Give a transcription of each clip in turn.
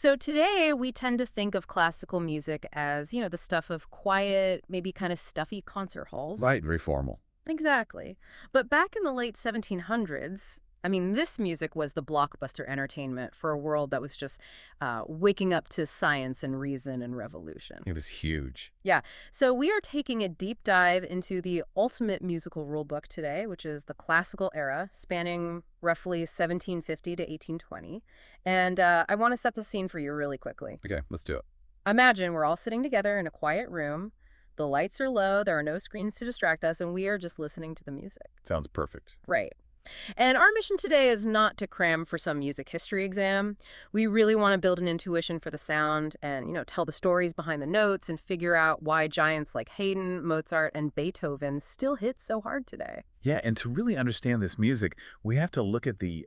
So today we tend to think of classical music as, the stuff of quiet, maybe kind of stuffy concert halls. Right, very formal. Exactly. But back in the late 1700s, this music was the blockbuster entertainment for a world that was just waking up to science and reason and revolution. It was huge. Yeah. So we are taking a deep dive into the ultimate musical rulebook today, which is the classical era, spanning roughly 1750 to 1820. And I want to set the scene for you really quickly. Okay, let's do it. Imagine we're all sitting together in a quiet room. The lights are low, there are no screens to distract us, and we are just listening to the music. Sounds perfect. Right. And our mission today is not to cram for some music history exam. We really want to build an intuition for the sound and, tell the stories behind the notes and figure out why giants like Haydn, Mozart, and Beethoven still hit so hard today. Yeah, and to really understand this music, we have to look at the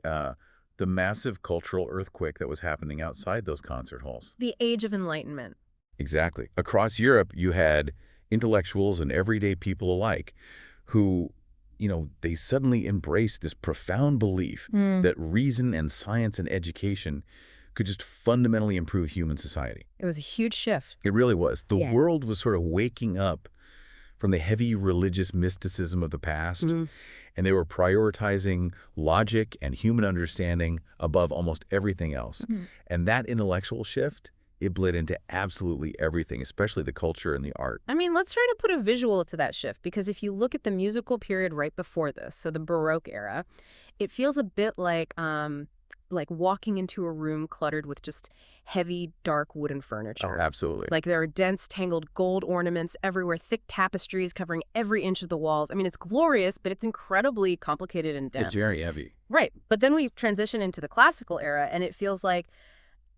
massive cultural earthquake that was happening outside those concert halls. The Age of Enlightenment. Exactly. Across Europe, you had intellectuals and everyday people alike who, they suddenly embraced this profound belief that reason and science and education could just fundamentally improve human society. It was a huge shift. It really was. The Yeah. world was sort of waking up from the heavy religious mysticism of the past, and they were prioritizing logic and human understanding above almost everything else. And that intellectual shift, it bled into absolutely everything, especially the culture and the art. Let's try to put a visual to that shift, because if you look at the musical period right before this, so the Baroque era, it feels a bit like walking into a room cluttered with just heavy, dark wooden furniture. Oh, absolutely. Like there are dense, tangled gold ornaments everywhere, thick tapestries covering every inch of the walls. It's glorious, but it's incredibly complicated and dense. It's very heavy. Right. But then we transition into the classical era, and it feels like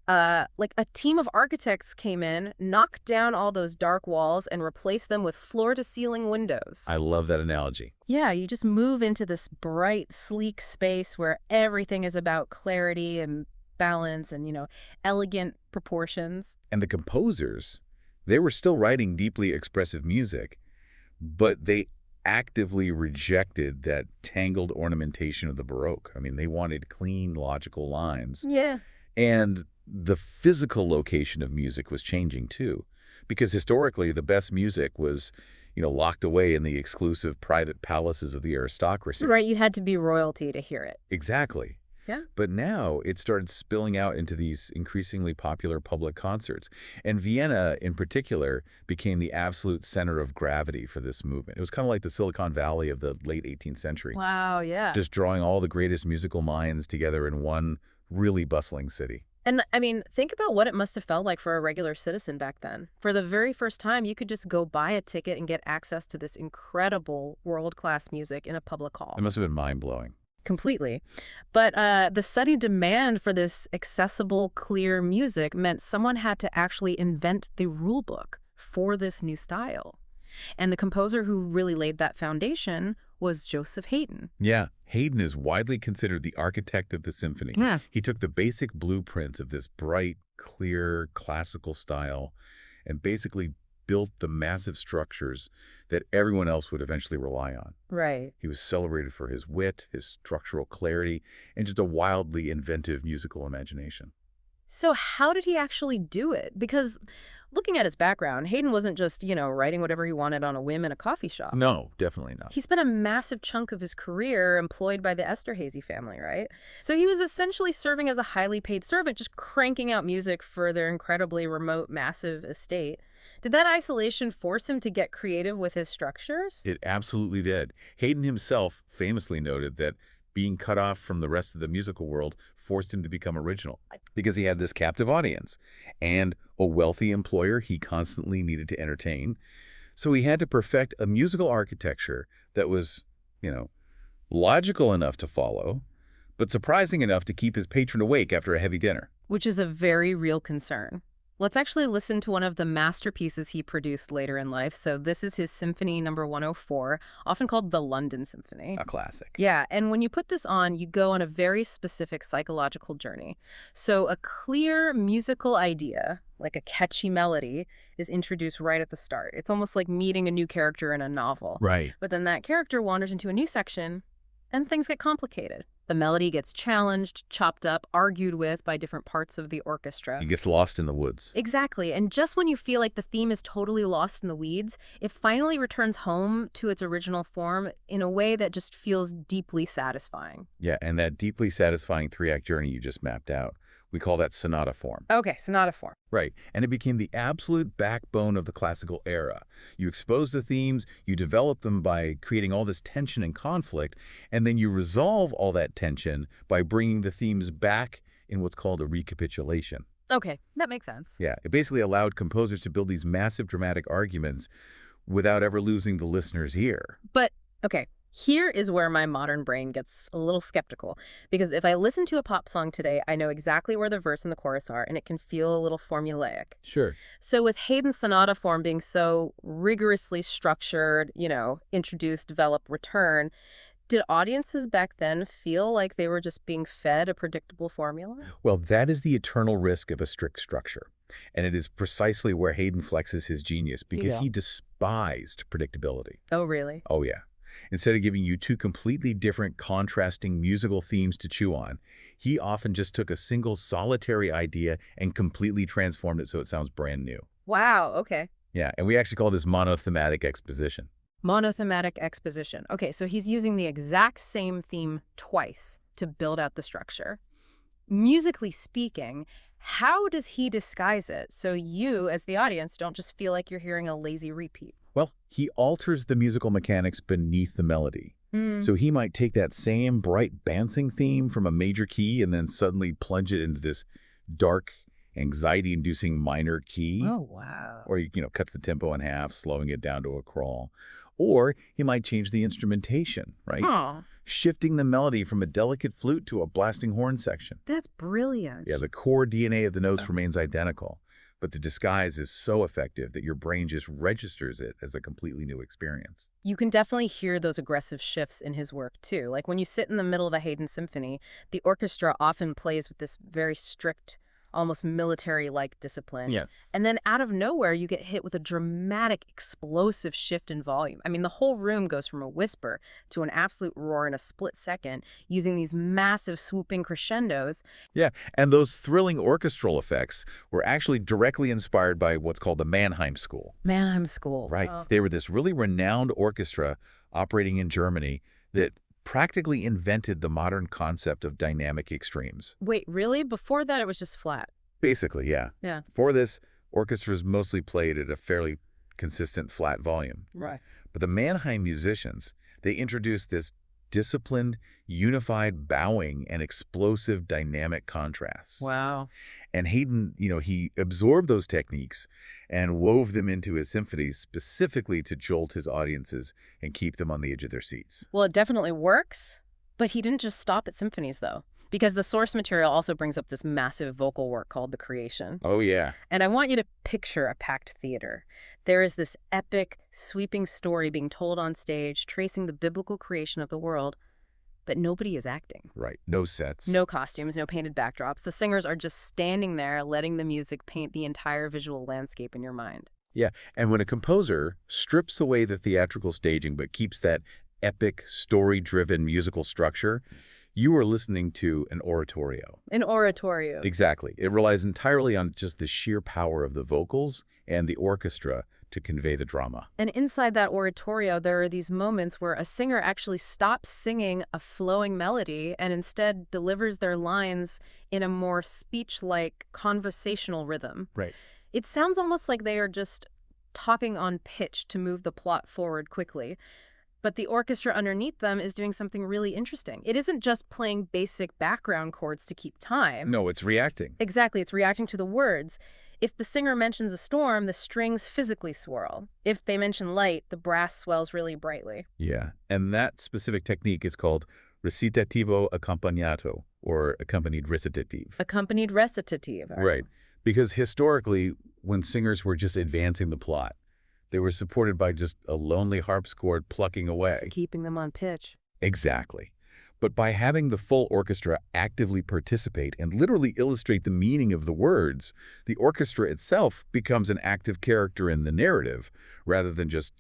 a team of architects came in, knocked down all those dark walls, and replaced them with floor-to-ceiling windows. I love that analogy. Yeah, you just move into this bright, sleek space where everything is about clarity and balance and, elegant proportions. And the composers, they were still writing deeply expressive music, but they actively rejected that tangled ornamentation of the Baroque. They wanted clean, logical lines. Yeah. And the physical location of music was changing too, because historically the best music was, locked away in the exclusive private palaces of the aristocracy. Right, you had to be royalty to hear it. Exactly. Yeah. But now it started spilling out into these increasingly popular public concerts. And Vienna, in particular, became the absolute center of gravity for this movement. It was kind of like the Silicon Valley of the late 18th century. Wow, yeah. Just drawing all the greatest musical minds together in one really bustling city. And think about what it must have felt like for a regular citizen back then. For the very first time, you could just go buy a ticket and get access to this incredible world-class music in a public hall. It must have been mind-blowing. Completely. But the sudden demand for this accessible, clear music meant someone had to actually invent the rule book for this new style. And the composer who really laid that foundation was Joseph Haydn. Yeah, Haydn is widely considered the architect of the symphony. Yeah. He took the basic blueprints of this bright, clear, classical style and basically built the massive structures that everyone else would eventually rely on. Right. He was celebrated for his wit, his structural clarity, and just a wildly inventive musical imagination. So how did he actually do it? Because looking at his background, Haydn wasn't just, writing whatever he wanted on a whim in a coffee shop. No, definitely not. He spent a massive chunk of his career employed by the Esterhazy family, right? So he was essentially serving as a highly paid servant, just cranking out music for their incredibly remote, massive estate. Did that isolation force him to get creative with his structures? It absolutely did. Haydn himself famously noted that being cut off from the rest of the musical world forced him to become original because he had this captive audience and a wealthy employer he constantly needed to entertain. So he had to perfect a musical architecture that was, logical enough to follow, but surprising enough to keep his patron awake after a heavy dinner. Which is a very real concern. Let's actually listen to one of the masterpieces he produced later in life. So this is his Symphony number 104, often called the London Symphony. A classic. Yeah, and when you put this on, you go on a very specific psychological journey. So a clear musical idea, like a catchy melody, is introduced right at the start. It's almost like meeting a new character in a novel. Right. But then that character wanders into a new section, and things get complicated. The melody gets challenged, chopped up, argued with by different parts of the orchestra. He gets lost in the woods. Exactly. And just when you feel like the theme is totally lost in the weeds, it finally returns home to its original form in a way that just feels deeply satisfying. Yeah, and that deeply satisfying three-act journey you just mapped out, we call that sonata form. Okay, sonata form. Right, and it became the absolute backbone of the classical era. You expose the themes, you develop them by creating all this tension and conflict, and then you resolve all that tension by bringing the themes back in what's called a recapitulation. Okay, that makes sense. Yeah, it basically allowed composers to build these massive dramatic arguments without ever losing the listener's ear. But, okay, here is where my modern brain gets a little skeptical. Because if I listen to a pop song today, I know exactly where the verse and the chorus are, and it can feel a little formulaic. Sure. So with Haydn's sonata form being so rigorously structured, introduce, develop, return, did audiences back then feel like they were just being fed a predictable formula? Well, that is the eternal risk of a strict structure. And it is precisely where Haydn flexes his genius, because Yeah. he despised predictability. Oh, really? Oh, yeah. Instead of giving you two completely different, contrasting musical themes to chew on, he often just took a single solitary idea and completely transformed it so it sounds brand new. Wow, okay. Yeah, and we actually call this monothematic exposition. Monothematic exposition. Okay, so he's using the exact same theme twice to build out the structure. Musically speaking, how does he disguise it so you, as the audience, don't just feel like you're hearing a lazy repeat? Well, he alters the musical mechanics beneath the melody. So he might take that same bright bouncing theme from a major key and then suddenly plunge it into this dark, anxiety-inducing minor key. Oh, wow. Or he, cuts the tempo in half, slowing it down to a crawl. Or he might change the instrumentation, right? Oh, Shifting the melody from a delicate flute to a blasting horn section. that's brilliant. Yeah, the core DNA of the notes remains identical, but the disguise is so effective that your brain just registers it as a completely new experience. You can definitely hear those aggressive shifts in his work, too. Like when you sit in the middle of a Haydn symphony, the orchestra often plays with this very strict, almost military-like discipline. Yes. And then out of nowhere, you get hit with a dramatic, explosive shift in volume. I mean, the whole room goes from a whisper to an absolute roar in a split second, using these massive swooping crescendos. Yeah, and those thrilling orchestral effects were actually directly inspired by what's called the Mannheim School. Mannheim School. Right. Oh. They were this really renowned orchestra operating in Germany that practically invented the modern concept of dynamic extremes. Wait, really? Before that, it was just flat. Basically, yeah. Yeah. For this, orchestras mostly played at a fairly consistent flat volume. Right. But the Mannheim musicians, they introduced this disciplined, unified bowing and explosive dynamic contrasts. Wow. And Haydn, he absorbed those techniques and wove them into his symphonies specifically to jolt his audiences and keep them on the edge of their seats. Well, it definitely works, but he didn't just stop at symphonies, though, because the source material also brings up this massive vocal work called The Creation. Oh, yeah. And I want you to picture a packed theater. There is this epic, sweeping story being told on stage, tracing the biblical creation of the world, but nobody is acting. Right. No sets. No costumes, no painted backdrops. The singers are just standing there, letting the music paint the entire visual landscape in your mind. Yeah, and when a composer strips away the theatrical staging but keeps that epic, story-driven musical structure, you are listening to an oratorio. An oratorio. Exactly. It relies entirely on just the sheer power of the vocals and the orchestra to convey the drama. And inside that oratorio, there are these moments where a singer actually stops singing a flowing melody and instead delivers their lines in a more speech-like conversational rhythm. Right. It sounds almost like they are just talking on pitch to move the plot forward quickly. But the orchestra underneath them is doing something really interesting. It isn't just playing basic background chords to keep time. No, it's reacting. Exactly, it's reacting to the words. If the singer mentions a storm, the strings physically swirl. If they mention light, the brass swells really brightly. Yeah, and that specific technique is called recitativo accompagnato, or accompanied recitative. Accompanied recitative. Right, because historically, when singers were just advancing the plot, they were supported by just a lonely harpsichord plucking away. Just keeping them on pitch. Exactly. But by having the full orchestra actively participate and literally illustrate the meaning of the words, the orchestra itself becomes an active character in the narrative, rather than just,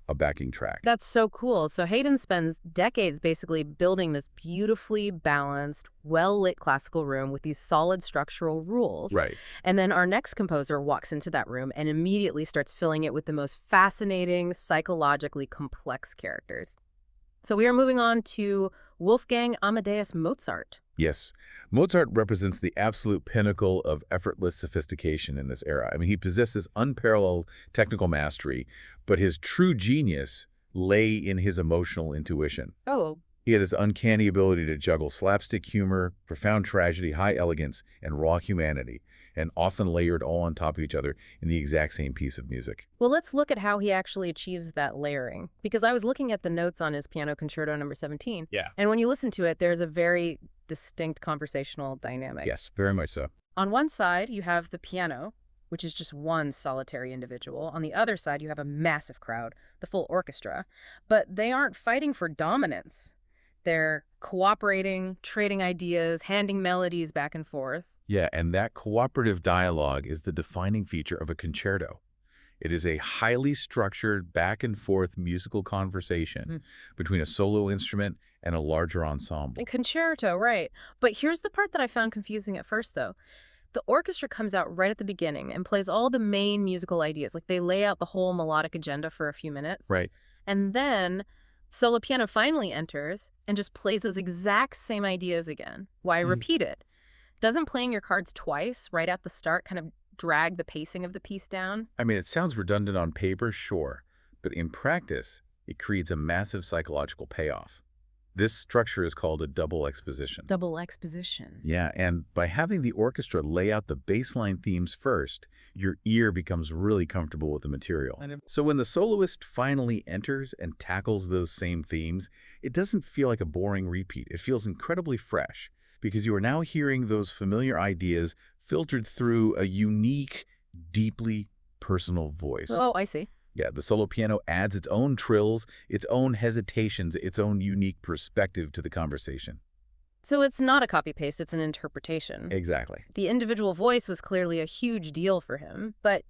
a backing track. That's so cool. So Haydn spends decades basically building this beautifully balanced, well-lit classical room with these solid structural rules. Right. And then our next composer walks into that room and immediately starts filling it with the most fascinating, psychologically complex characters. So we are moving on to Wolfgang Amadeus Mozart. Yes, Mozart represents the absolute pinnacle of effortless sophistication in this era. I mean, he possesses unparalleled technical mastery, but his true genius lay in his emotional intuition. Oh, He had this uncanny ability to juggle slapstick humor, profound tragedy, high elegance, and raw humanity, and often layered all on top of each other in the exact same piece of music. well, let's look at how he actually achieves that layering. Because I was looking at the notes on his Piano Concerto number 17, Yeah. and when you listen to it, there's a very distinct conversational dynamic. Yes, very much so. On one side, you have the piano, which is just one solitary individual. On the other side, you have a massive crowd, the full orchestra. But they aren't fighting for dominance. They're cooperating, trading ideas, handing melodies back and forth. Yeah, and that cooperative dialogue is the defining feature of a concerto. It is a highly structured back-and-forth musical conversation between a solo instrument and a larger ensemble. A concerto, right. But here's the part that I found confusing at first, though. The orchestra comes out right at the beginning and plays all the main musical ideas. Like, they lay out the whole melodic agenda for a few minutes. Right. And then solo piano finally enters and just plays those exact same ideas again. Why repeat it? Doesn't playing your cards twice right at the start kind of drag the pacing of the piece down? I mean, it sounds redundant on paper, sure, but in practice, it creates a massive psychological payoff. This structure is called a double exposition. Double exposition. Yeah, and by having the orchestra lay out the baseline themes first, your ear becomes really comfortable with the material. So when the soloist finally enters and tackles those same themes, it doesn't feel like a boring repeat. It feels incredibly fresh because you are now hearing those familiar ideas filtered through a unique, deeply personal voice. Oh, I see. Yeah, the solo piano adds its own trills, its own hesitations, its own unique perspective to the conversation. So it's not a copy-paste, it's an interpretation. Exactly. The individual voice was clearly a huge deal for him. But,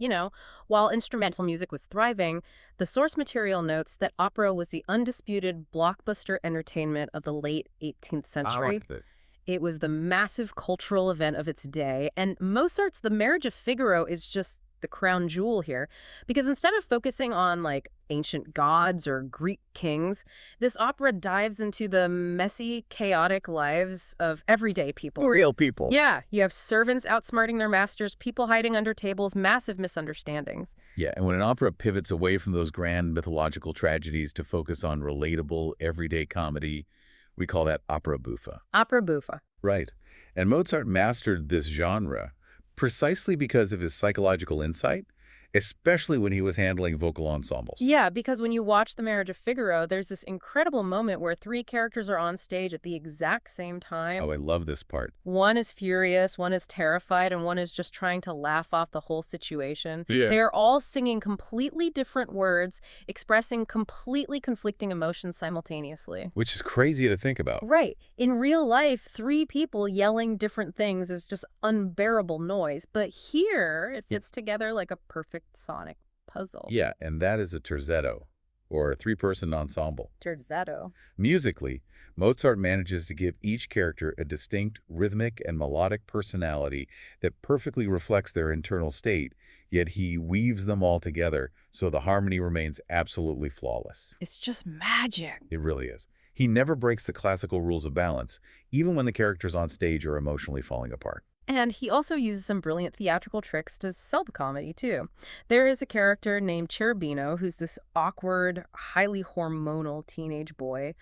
while instrumental music was thriving, the source material notes that opera was the undisputed blockbuster entertainment of the late 18th century. It was the massive cultural event of its day, and Mozart's The Marriage of Figaro is just the crown jewel here, because instead of focusing on ancient gods or Greek kings, this opera dives into the messy, chaotic lives of everyday people. Real people. Yeah, you have servants outsmarting their masters, people hiding under tables, massive misunderstandings. Yeah, and when an opera pivots away from those grand mythological tragedies to focus on relatable, everyday comedy, we call that opera buffa. Opera buffa. Right. And Mozart mastered this genre precisely because of his psychological insight, especially when he was handling vocal ensembles. Yeah, because when you watch The Marriage of Figaro, there's this incredible moment where three characters are on stage at the exact same time. Oh, I love this part. One is furious, one is terrified, and one is just trying to laugh off the whole situation. Yeah. They're all singing completely different words, expressing completely conflicting emotions simultaneously. Which is crazy to think about. Right. In real life, three people yelling different things is just unbearable noise. But here, it fits together like a perfect sonic puzzle. Yeah, and that is a terzetto, or a three-person ensemble. Terzetto. Musically, Mozart manages to give each character a distinct rhythmic and melodic personality that perfectly reflects their internal state, yet he weaves them all together so the harmony remains absolutely flawless. It's just magic. It really is. He never breaks the classical rules of balance, even when the characters on stage are emotionally falling apart. And he also uses some brilliant theatrical tricks to sell the comedy, too. There is a character named Cherubino, who's this awkward, highly hormonal teenage boy.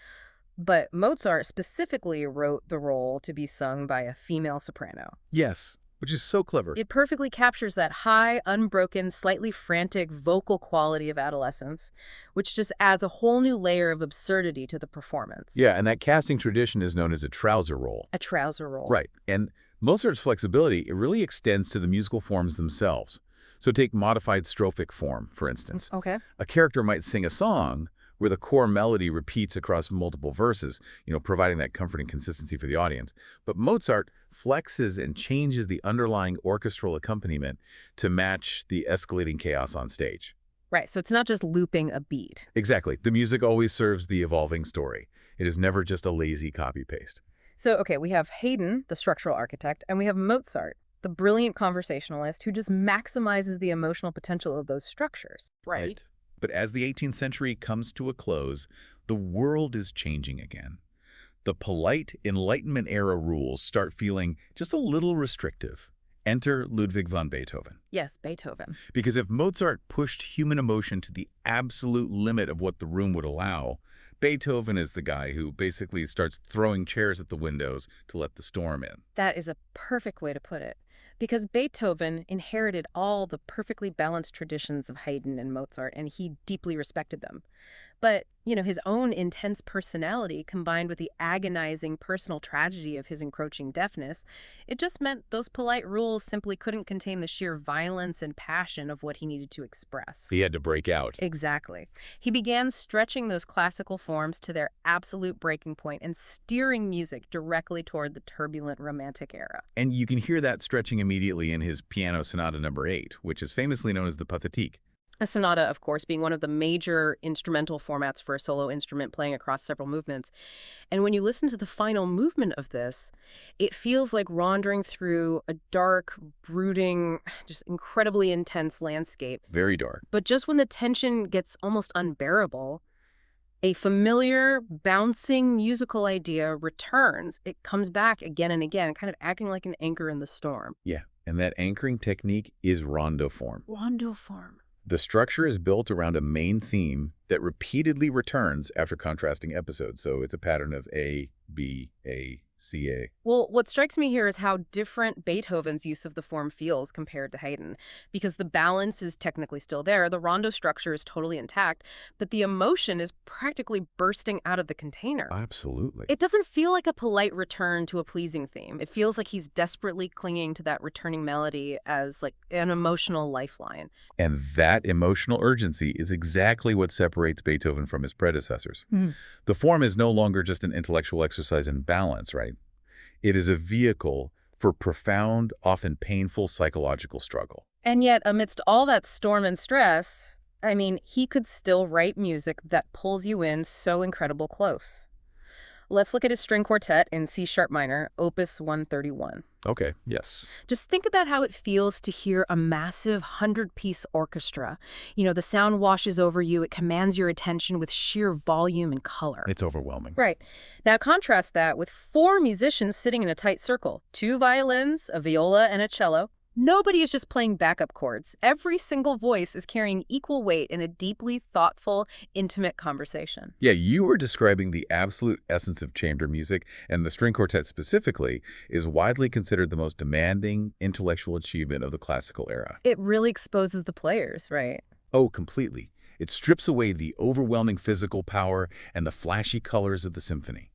But Mozart specifically wrote the role to be sung by a female soprano. Yes, which is so clever. It perfectly captures that high, unbroken, slightly frantic vocal quality of adolescence, which just adds a whole new layer of absurdity to the performance. Yeah, and that casting tradition is known as a trouser role. A trouser role. Right, and Mozart's flexibility, it really extends to the musical forms themselves. So take modified strophic form, for instance. Okay. A character might sing a song where the core melody repeats across multiple verses, providing that comforting consistency for the audience. But Mozart flexes and changes the underlying orchestral accompaniment to match the escalating chaos on stage. Right, so it's not just looping a beat. Exactly. The music always serves the evolving story. It is never just a lazy copy-paste. So, okay, we have Haydn, the structural architect, and we have Mozart, the brilliant conversationalist who just maximizes the emotional potential of those structures. Right. But as the 18th century comes to a close, the world is changing again. The polite Enlightenment era rules start feeling just a little restrictive. Enter Ludwig van Beethoven. Yes, Beethoven. Because if Mozart pushed human emotion to the absolute limit of what the room would allow, Beethoven is the guy who basically starts throwing chairs at the windows to let the storm in. That is a perfect way to put it. Because Beethoven inherited all the perfectly balanced traditions of Haydn and Mozart, and he deeply respected them. But, his own intense personality combined with the agonizing personal tragedy of his encroaching deafness, it just meant those polite rules simply couldn't contain the sheer violence and passion of what he needed to express. He had to break out. Exactly. He began stretching those classical forms to their absolute breaking point and steering music directly toward the turbulent Romantic era. And you can hear that stretching immediately in his Piano Sonata No. 8, which is famously known as the Pathétique. A sonata, of course, being one of the major instrumental formats for a solo instrument playing across several movements. And when you listen to the final movement of this, it feels like wandering through a dark, brooding, just incredibly intense landscape. Very dark. But just when the tension gets almost unbearable, a familiar, bouncing musical idea returns. It comes back again and again, kind of acting like an anchor in the storm. Yeah, and that anchoring technique is rondo form. Rondo form. The structure is built around a main theme that repeatedly returns after contrasting episodes. So it's a pattern of A, B, A, C, A. Well, what strikes me here is how different Beethoven's use of the form feels compared to Haydn. Because the balance is technically still there, the rondo structure is totally intact, but the emotion is practically bursting out of the container. Absolutely. It doesn't feel like a polite return to a pleasing theme. It feels like he's desperately clinging to that returning melody as like an emotional lifeline. And that emotional urgency is exactly what separates Beethoven from his predecessors. The form is no longer just an intellectual exercise in balance, right? It is a vehicle for profound, often painful psychological struggle. And yet, amidst all that storm and stress, he could still write music that pulls you in so incredible close. Let's look at his string quartet in C-sharp minor, Opus 131. Okay, yes. Just think about how it feels to hear a massive 100-piece orchestra. The sound washes over you. It commands your attention with sheer volume and color. It's overwhelming. Right. Now contrast that with 4 musicians sitting in a tight circle, 2 violins, a viola, and a cello. Nobody is just playing backup chords. Every single voice is carrying equal weight in a deeply thoughtful, intimate conversation. Yeah, you were describing the absolute essence of chamber music, and the string quartet specifically is widely considered the most demanding intellectual achievement of the classical era. It really exposes the players, right? Oh, completely. It strips away the overwhelming physical power and the flashy colors of the symphony.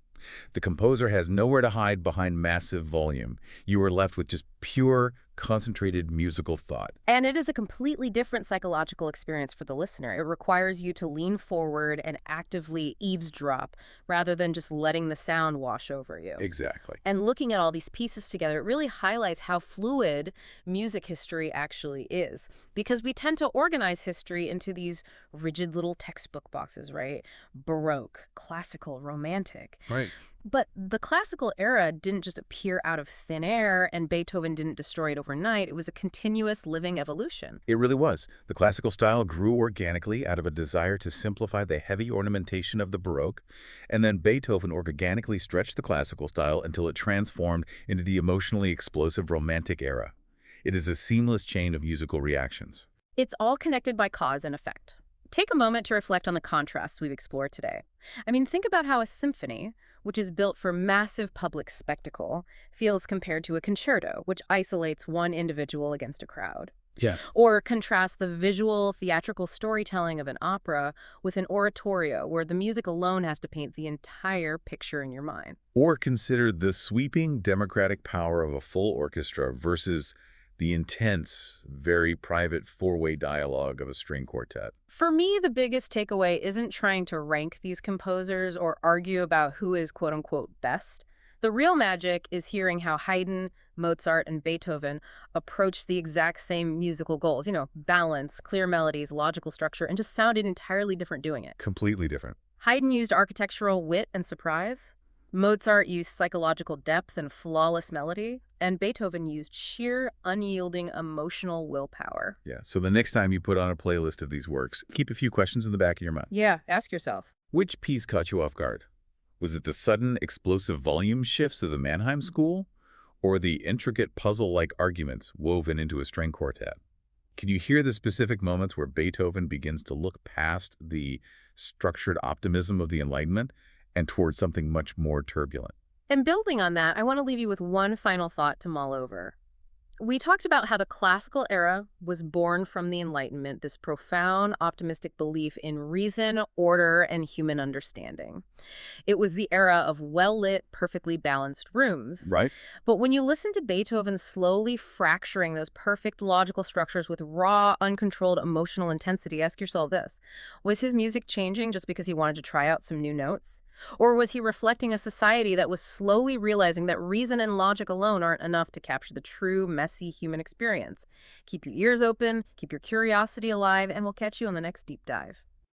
The composer has nowhere to hide behind massive volume. You are left with just pure, concentrated musical thought. And it is a completely different psychological experience for the listener. It requires you to lean forward and actively eavesdrop rather than just letting the sound wash over you. Exactly. And looking at all these pieces together, it really highlights how fluid music history actually is. Because we tend to organize history into these rigid little textbook boxes, right? Baroque, classical, romantic. Right. But the classical era didn't just appear out of thin air, and Beethoven didn't destroy it overnight. It was a continuous living evolution. It really was. The classical style grew organically out of a desire to simplify the heavy ornamentation of the Baroque, and then Beethoven organically stretched the classical style until it transformed into the emotionally explosive Romantic era. It is a seamless chain of musical reactions. It's all connected by cause and effect. Take a moment to reflect on the contrasts we've explored today. Think about how a symphony, which is built for massive public spectacle, feels compared to a concerto, which isolates one individual against a crowd. Yeah. Or contrast the visual, theatrical storytelling of an opera with an oratorio, where the music alone has to paint the entire picture in your mind. Or consider the sweeping democratic power of a full orchestra versus the intense, very private four-way dialogue of a string quartet. For me, the biggest takeaway isn't trying to rank these composers or argue about who is quote-unquote best. The real magic is hearing how Haydn, Mozart, and Beethoven approached the exact same musical goals, balance, clear melodies, logical structure, and just sounded entirely different doing it. Completely different. Haydn used architectural wit and surprise. Mozart used psychological depth and flawless melody. And Beethoven used sheer, unyielding emotional willpower. Yeah, so the next time you put on a playlist of these works, keep a few questions in the back of your mind. Yeah, ask yourself. Which piece caught you off guard? Was it the sudden, explosive volume shifts of the Mannheim School, or the intricate puzzle-like arguments woven into a string quartet? Can you hear the specific moments where Beethoven begins to look past the structured optimism of the Enlightenment and towards something much more turbulent? And building on that, I want to leave you with one final thought to mull over. We talked about how the classical era was born from the Enlightenment, this profound, optimistic belief in reason, order, and human understanding. It was the era of well-lit, perfectly balanced rooms. Right. But when you listen to Beethoven slowly fracturing those perfect logical structures with raw, uncontrolled emotional intensity, ask yourself this: was his music changing just because he wanted to try out some new notes? Or was he reflecting a society that was slowly realizing that reason and logic alone aren't enough to capture the true, messy human experience? Keep your ears open, keep your curiosity alive, and we'll catch you on the next deep dive.